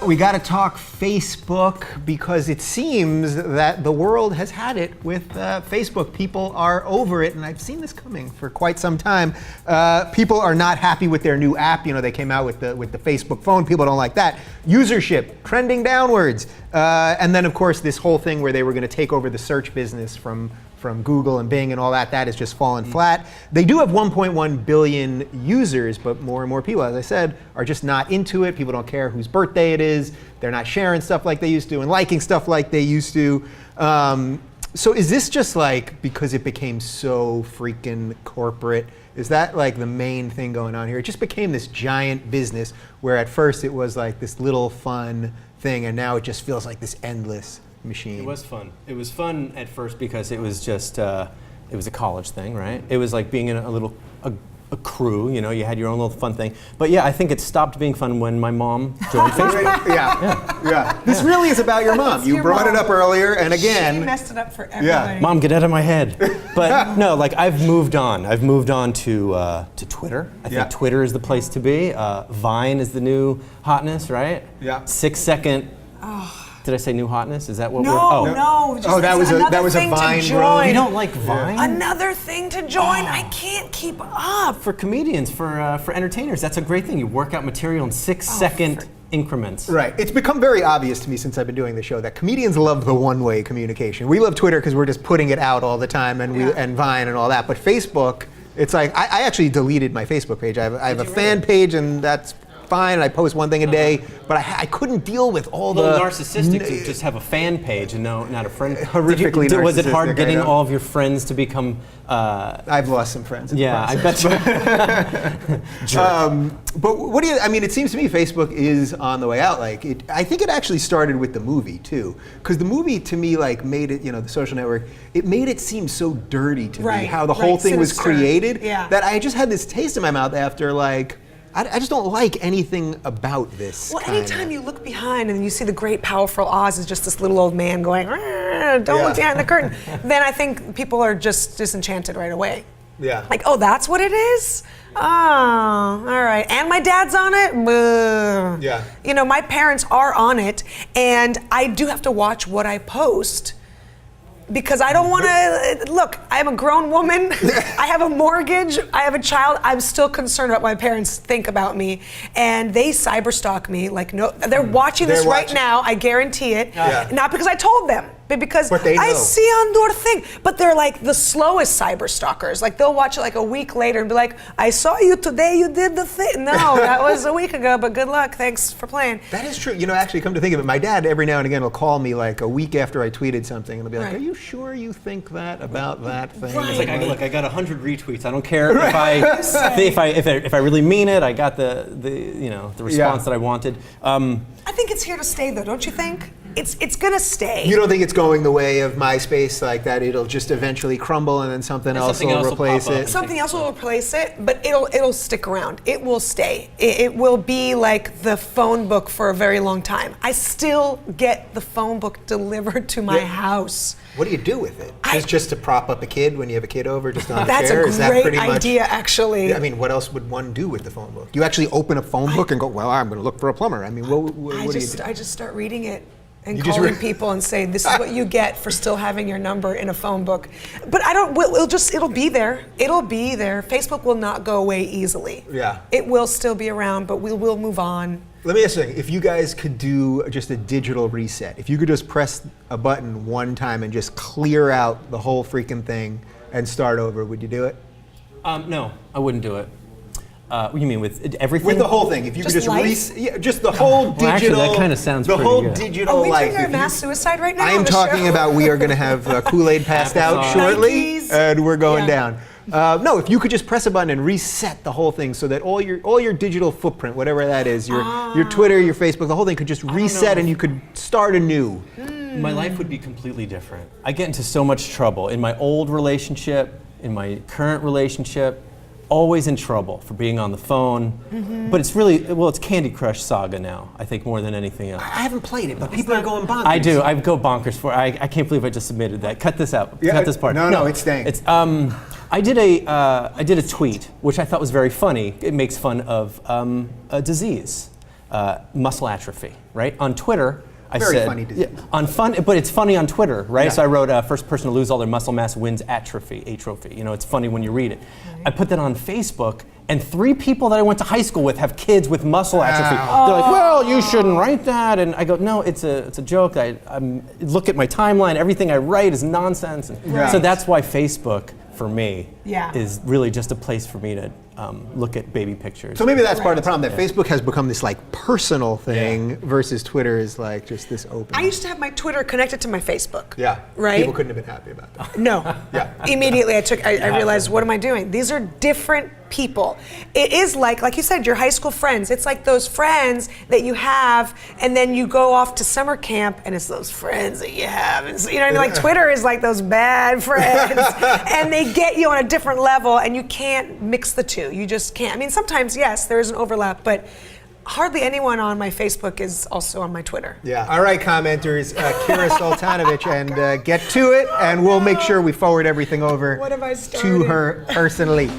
We got to talk Facebook because it seems that the world has had it with Facebook. People are over it, and I've seen this coming for quite some time. People are not happy with their new app. You know, they came out with the Facebook phone. People don't like that. Usership trending downwards, and then of course this whole thing where they were going to take over the search business from Google and Bing and all that has just fallen flat. They do have 1.1 billion users, but more and more people, as I said, are just not into it. People don't care whose birthday it is. They're not sharing stuff like they used to and liking stuff like they used to. So is this just like because it became so freaking corporate? Is that like the main thing going on here? It just became this giant business where at first it was like this little fun thing, and now it just feels like this endless machine. It was fun. It was fun at first because it was just, it was a college thing, right? It was like being in a crew, you know, you had your own little fun thing. But yeah, I think it stopped being fun when my mom joined Facebook. Yeah. This really is about your mom. You brought it up earlier, and again. She messed it up for everybody. Yeah. Mom, get out of my head. But no, like I've moved on. I've moved on to Twitter. I think Twitter is the place to be. Vine is the new hotness, right? Yeah. 6 second. Did I say new hotness? Is that what No, we're... no. Just that was a Vine, bro. You don't like Vine? Another thing to join. I can't keep up. For comedians, for entertainers, that's a great thing. You work out material in 6 second increments. Right. It's become very obvious to me since I've been doing the show that comedians love the one-way communication. We love Twitter because we're just putting it out all the time, and and Vine and all that. But Facebook, it's like I actually deleted my Facebook page. I have a fan page, and that's fine. I post one thing a day, but I couldn't deal with all the narcissistic to just have a fan page and not a friend. Horrifically narcissistic. Was it hard getting all of your friends to become? I've lost some friends. I bet you. But what do you? I mean, it seems to me Facebook is on the way out. Like, I think it actually started with the movie too, because the movie to me like made it. You know, The Social Network. It made it seem so dirty to me how the whole thing was created that I just had this taste in my mouth after like. I just don't like anything about this. Well, anytime you look behind and you see the great, powerful Oz is just this little old man going, don't look behind the curtain, then I think people are just disenchanted right away. Yeah. Like, oh, that's what it is? Oh, all right. And my dad's on it? Boo. Yeah. You know, my parents are on it, and I do have to watch what I post. Because I don't want to, look, I'm a grown woman, I have a mortgage, I have a child, I'm still concerned about what my parents think about me, and they cyberstalk me, like no, they're watching this right now, I guarantee it, not because I told them, but because I see on your thing, but they're like the slowest cyber stalkers, like they'll watch it like a week later and be like, I saw you today, you did the thing, no, that was a week ago, but good luck, thanks for playing. That is true, you know, actually come to think of it, my dad every now and again will call me like a week after I tweeted something, and he'll be like, are you sure you think that about that thing? It's like, look, I got 100 retweets. I don't care if I really mean it. I got the response that I wanted. I think it's here to stay, though. Don't you think? It's gonna stay. You don't think it's going the way of MySpace, like that? It'll just eventually crumble, and then something else will replace it. Something else will replace it, but it'll stick around. It will stay. It will be like the phone book for a very long time. I still get the phone book delivered to my house. What do you do with it? Just to prop up a kid when you have a kid over, just on the That's chair? a great idea, actually. Yeah, I mean, what else would one do with the phone book? You actually open a phone book and go, well, I'm going to look for a plumber. I mean, what do you do? I just start reading it. And calling people and say, this is what you get for still having your number in a phone book. But it'll be there. It'll be there. Facebook will not go away easily. Yeah. It will still be around, but we will move on. Let me ask you something. If you guys could do just a digital reset, if you could just press a button one time and just clear out the whole freaking thing and start over, would you do it? No, I wouldn't do it. What do you mean with everything? With the whole thing, if you could just just the whole digital. Well, actually, that kind of sounds the pretty whole good. digital Are we life. doing our mass suicide right now? I am talking about we are going to have Kool-Aid passed out shortly, and we're going down. No, if you could just press a button and reset the whole thing, so that all your digital footprint, whatever that is, your Twitter, your Facebook, the whole thing could just reset, and you could start anew. My life would be completely different. I get into so much trouble in my old relationship, in my current relationship. Always in trouble for being on the phone, but it's really, it's Candy Crush Saga now, I think, more than anything else. I haven't played it, but people are going bonkers. I do, I go bonkers for it. I can't believe I just submitted that. Cut this out, cut this part. No, it's staying. It's, I did a tweet, which I thought was very funny. It makes fun of a disease. muscle atrophy, right? On Twitter, I Very said, funny disease. But it's funny on Twitter, right? Yeah. So I wrote, first person to lose all their muscle mass wins atrophy. You know, it's funny when you read it. I put that on Facebook, and 3 people that I went to high school with have kids with muscle atrophy. They're like, well, you shouldn't write that. And I go, no, it's a joke. I look at my timeline, everything I write is nonsense. And so that's why Facebook, for me, is really just a place for me to look at baby pictures. So maybe that's part of the problem, that Facebook has become this like personal thing versus Twitter is like just this open. I used to have my Twitter connected to my Facebook. Yeah. Right? People couldn't have been happy about that. No. Yeah. Immediately I realized, what am I doing? These are different people. It is like you said, your high school friends. It's like those friends that you have, and then you go off to summer camp, and it's those friends that you have. And so, you know what I mean? Like Twitter is like those bad friends, and they get you on a different level, and you can't mix the two. You just can't. I mean, sometimes, yes, there is an overlap, but hardly anyone on my Facebook is also on my Twitter. Yeah. All right, commenters, Kira Soltanovich, and get to it, and we'll make sure we forward everything over What have I to started? her personally.